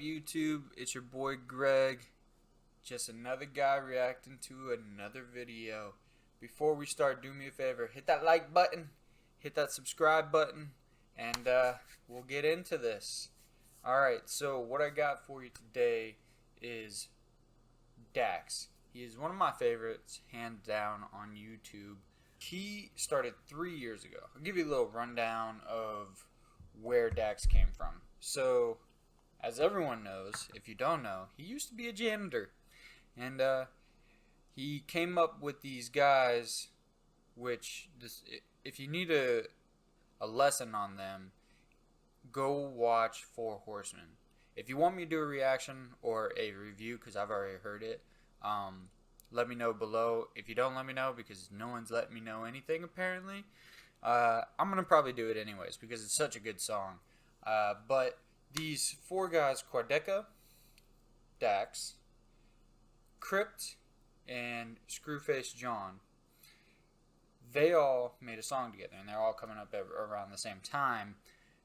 YouTube? It's your boy Greg. Just another guy reacting to another video. Before we start, do me a favor. Hit that like button. Hit that subscribe button. And we'll get into this. Alright, so what I got for you today is Dax. He is one of my favorites, hands down, on YouTube. He started 3 years ago. I'll give you a little rundown of where Dax came from. So, as everyone knows, if you don't know, he used to be a janitor. And he came up with these guys, which, if you need a lesson on them, go watch Four Horsemen. If you want me to do a reaction or a review, because I've already heard it, let me know below. If you don't let me know, because no one's letting me know anything apparently, I'm going to probably do it anyways, because it's such a good song. But these four guys, Quadeca, Dax, Crypt, and Screwface John, they all made a song together, and they're all coming up around the same time.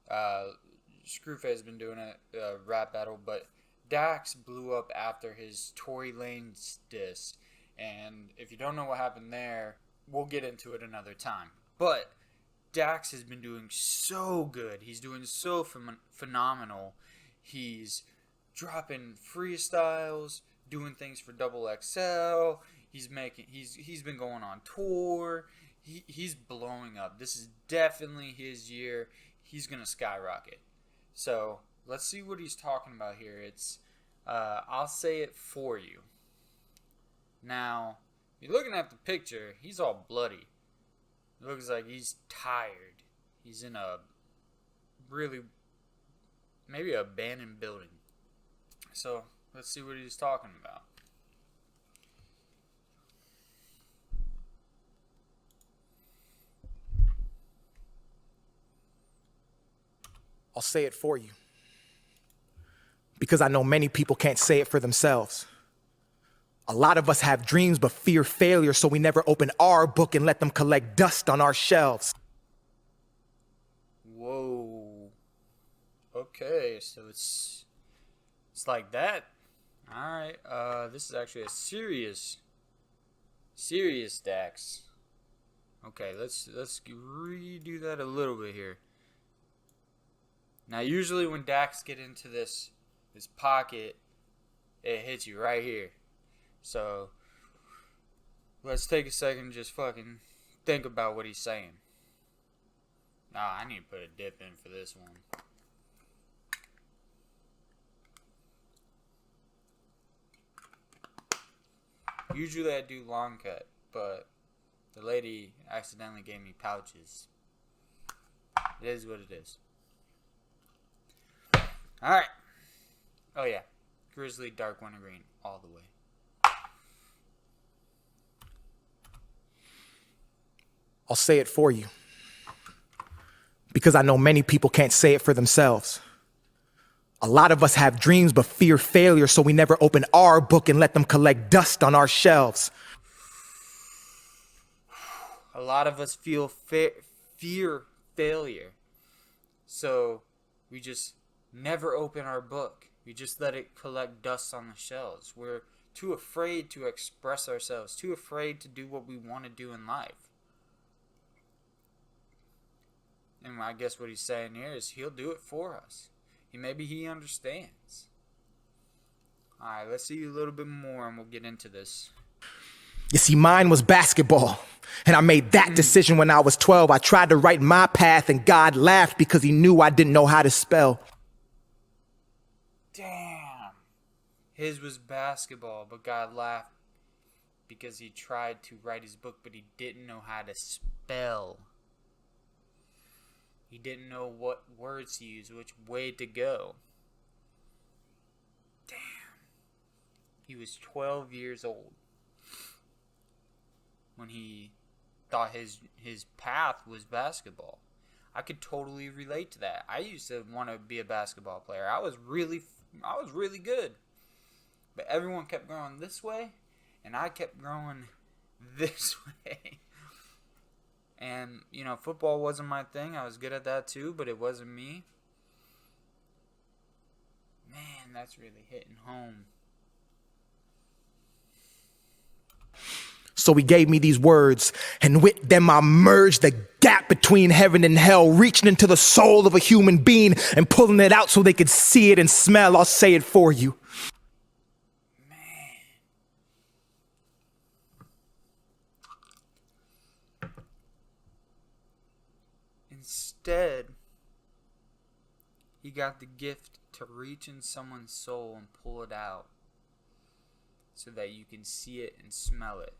Screwface has been doing a rap battle, but Dax blew up after his Tory Lanez diss, and if you don't know what happened there, we'll get into it another time. But Dax has been doing so good. He's doing so phenomenal. He's dropping freestyles, doing things for Double XL. He's been going on tour. He's blowing up. This is definitely his year. He's gonna skyrocket. So let's see what he's talking about here. It's I'll say it for you. Now, you're looking at the picture. He's all bloody. It looks like he's tired. He's in a really, maybe an abandoned building. So let's see what he's talking about. I'll say it for you, because I know many people can't say it for themselves. A lot of us have dreams but fear failure, so we never open our book and let them collect dust on our shelves. Whoa. Okay, so it's like that. Alright, this is actually a serious Dax. Okay, let's redo that a little bit here. Now, usually when Dax get into this pocket, it hits you right here. So, let's take a second and just fucking think about what he's saying. I need to put a dip in for this one. Usually I do long cut, but the lady accidentally gave me pouches. It is what it is. Alright. Oh yeah. Grizzly, dark wintergreen, all the way. I'll say it for you, because I know many people can't say it for themselves. A lot of us have dreams but fear failure, so we never open our book and let them collect dust on our shelves. A lot of us fear failure, so we just never open our book. We just let it collect dust on the shelves. We're too afraid to express ourselves, too afraid to do what we want to do in life. And I guess what he's saying here is he'll do it for us. Maybe he understands. Alright, let's see a little bit more and we'll get into this. You see, mine was basketball, and I made that decision when I was 12. I tried to write my path, and God laughed because he knew I didn't know how to spell. Damn. His was basketball, but God laughed because he tried to write his book, but he didn't know how to spell. He didn't know what words to use, which way to go. Damn. He was 12 years old when he thought his path was basketball. I could totally relate to that. I used to want to be a basketball player. I was really good. But everyone kept going this way, and I kept growing this way. And, you know, football wasn't my thing. I was good at that too, but it wasn't me. Man, that's really hitting home. So he gave me these words, and with them I merged the gap between heaven and hell, reaching into the soul of a human being and pulling it out so they could see it and smell. I'll say it for you. Instead, he got the gift to reach in someone's soul and pull it out so that you can see it and smell it.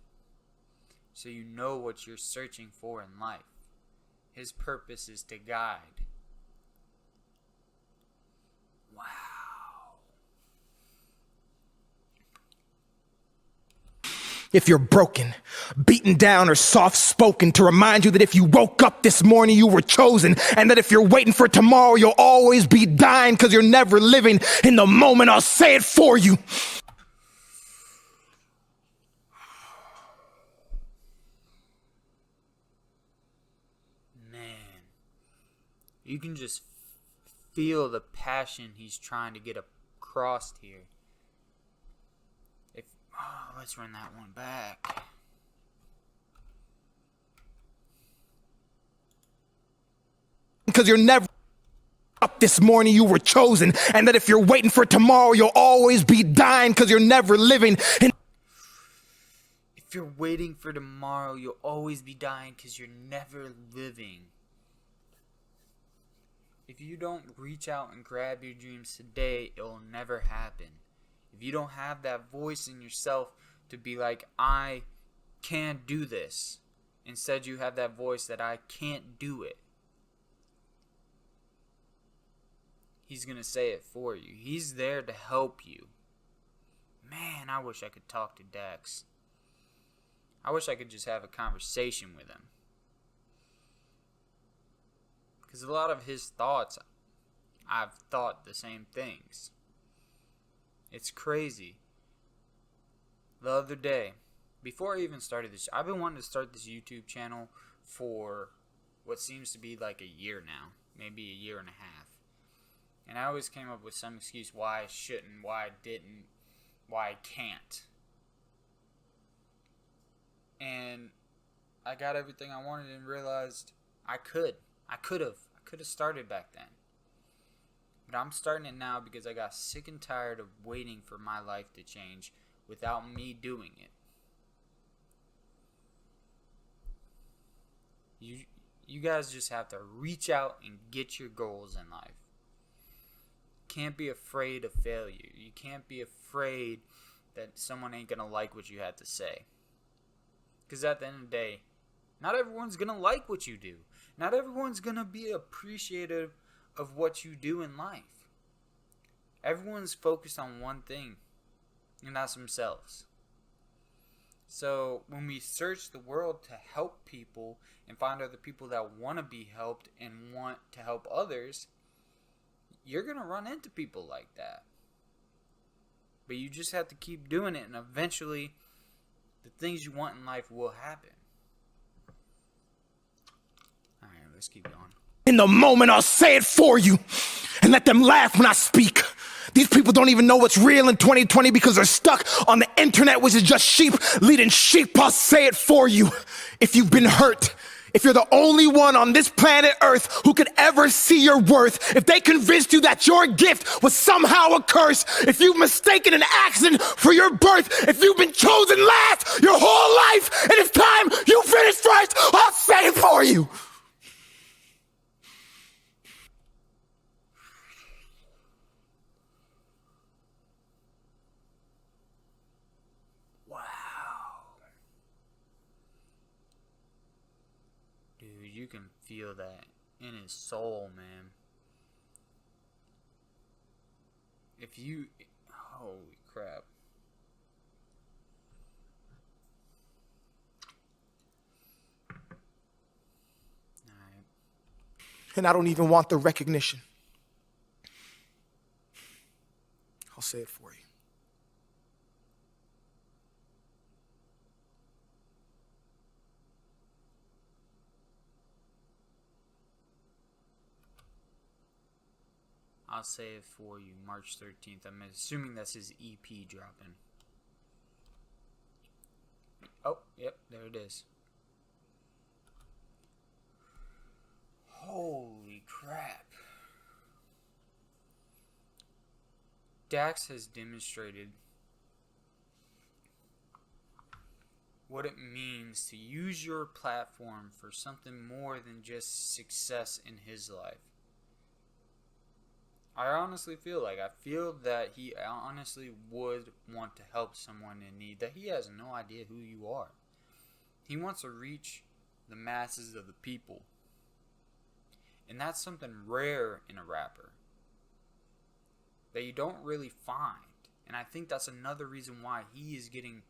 So you know what you're searching for in life. His purpose is to guide. Wow. If you're broken, beaten down, or soft-spoken, to remind you that if you woke up this morning, you were chosen, and that if you're waiting for tomorrow, you'll always be dying because you're never living in the moment. I'll say it for you. Man, you can just feel the passion he's trying to get across here. Let's run that one back. Because you're never up this morning, you were chosen, and that if you're waiting for tomorrow, you'll always be dying because you're never living. And if you're waiting for tomorrow, you'll always be dying because you're never living. If you don't reach out and grab your dreams today, it'll never happen. If you don't have that voice in yourself to be like, I can't do this, instead you have that voice that I can't do it, he's going to say it for you. He's there to help you. Man, I wish I could talk to Dax. I wish I could just have a conversation with him. Because a lot of his thoughts, I've thought the same things. It's crazy. The other day, before I even started this, I've been wanting to start this YouTube channel for what seems to be like a year now. Maybe a year and a half. And I always came up with some excuse why I shouldn't, why I didn't, why I can't. And I got everything I wanted and realized I could. I could have started back then. But I'm starting it now because I got sick and tired of waiting for my life to change without me doing it. You guys just have to reach out and get your goals in life. Can't be afraid of failure. You can't be afraid that someone ain't gonna like what you have to say. Because at the end of the day, not everyone's gonna like what you do. Not everyone's gonna be appreciative of what you do in life. Everyone's focused on one thing, and that's themselves. So when we search the world to help people and find other people that want to be helped and want to help others, you're going to run into people like that. But you just have to keep doing it, and eventually the things you want in life will happen. Alright, let's keep going. in the moment, I'll say it for you and let them laugh when I speak. These people don't even know what's real in 2020 because they're stuck on the internet, which is just sheep leading sheep. I'll say it for you. If you've been hurt, if you're the only one on this planet Earth who could ever see your worth, if they convinced you that your gift was somehow a curse, if you've mistaken an accident for your birth, if you've been chosen last your whole life, and it's time you finish first, I'll say it for you. Dude, you can feel that in his soul, man. If you... Holy crap. Alright. And I don't even want the recognition. I'll say it for you. I'll say it for you. March 13th. I'm assuming that's his EP dropping. Oh, yep, there it is. Holy crap. Dax has demonstrated what it means to use your platform for something more than just success in his life. I honestly feel that he honestly would want to help someone in need, that he has no idea who you are. He wants to reach the masses of the people. And that's something rare in a rapper that you don't really find. And I think that's another reason why he is getting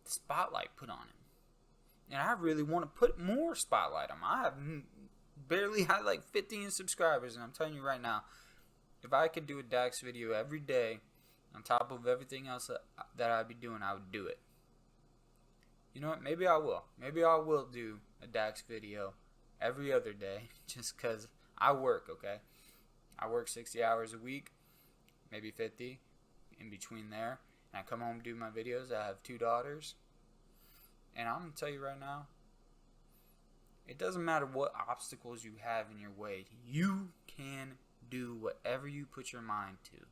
the spotlight put on him. And I really want to put more spotlight on him. I have barely had like 15 subscribers, and I'm telling you right now, if I could do a Dax video every day on top of everything else that I'd be doing, I would do it. You know what? Maybe I will. Maybe I will do a Dax video every other day just because I work, okay? I work 60 hours a week, maybe 50 in between there. And I come home and do my videos. I have 2 daughters. And I'm going to tell you right now, it doesn't matter what obstacles you have in your way. You can do whatever you put your mind to.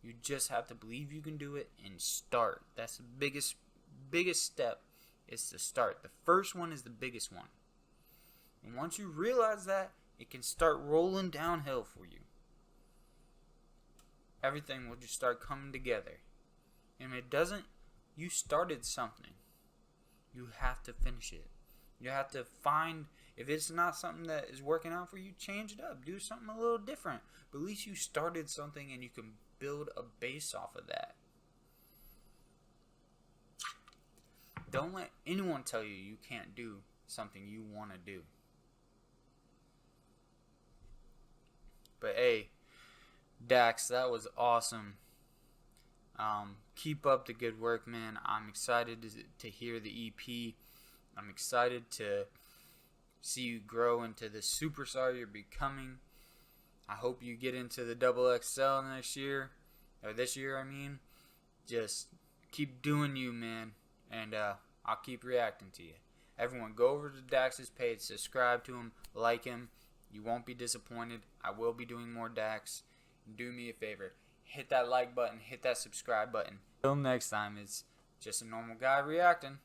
You just have to believe you can do it and start. That's the biggest step, is to start. The first one is the biggest one. And once you realize that, it can start rolling downhill for you. Everything will just start coming together. And if it doesn't, you started something. You have to finish it. You have to find, if it's not something that is working out for you, change it up. Do something a little different. But at least you started something and you can build a base off of that. Don't let anyone tell you you can't do something you want to do. But hey, Dax, that was awesome. Keep up the good work, man. I'm excited to hear the EP. I'm excited to see you grow into the superstar you're becoming. I hope you get into the XXL next year, or this year, I mean. Just keep doing you, man, and I'll keep reacting to you. Everyone, go over to Dax's page, subscribe to him, like him. You won't be disappointed. I will be doing more Dax. Do me a favor, hit that like button, hit that subscribe button. Till next time, it's just a normal guy reacting.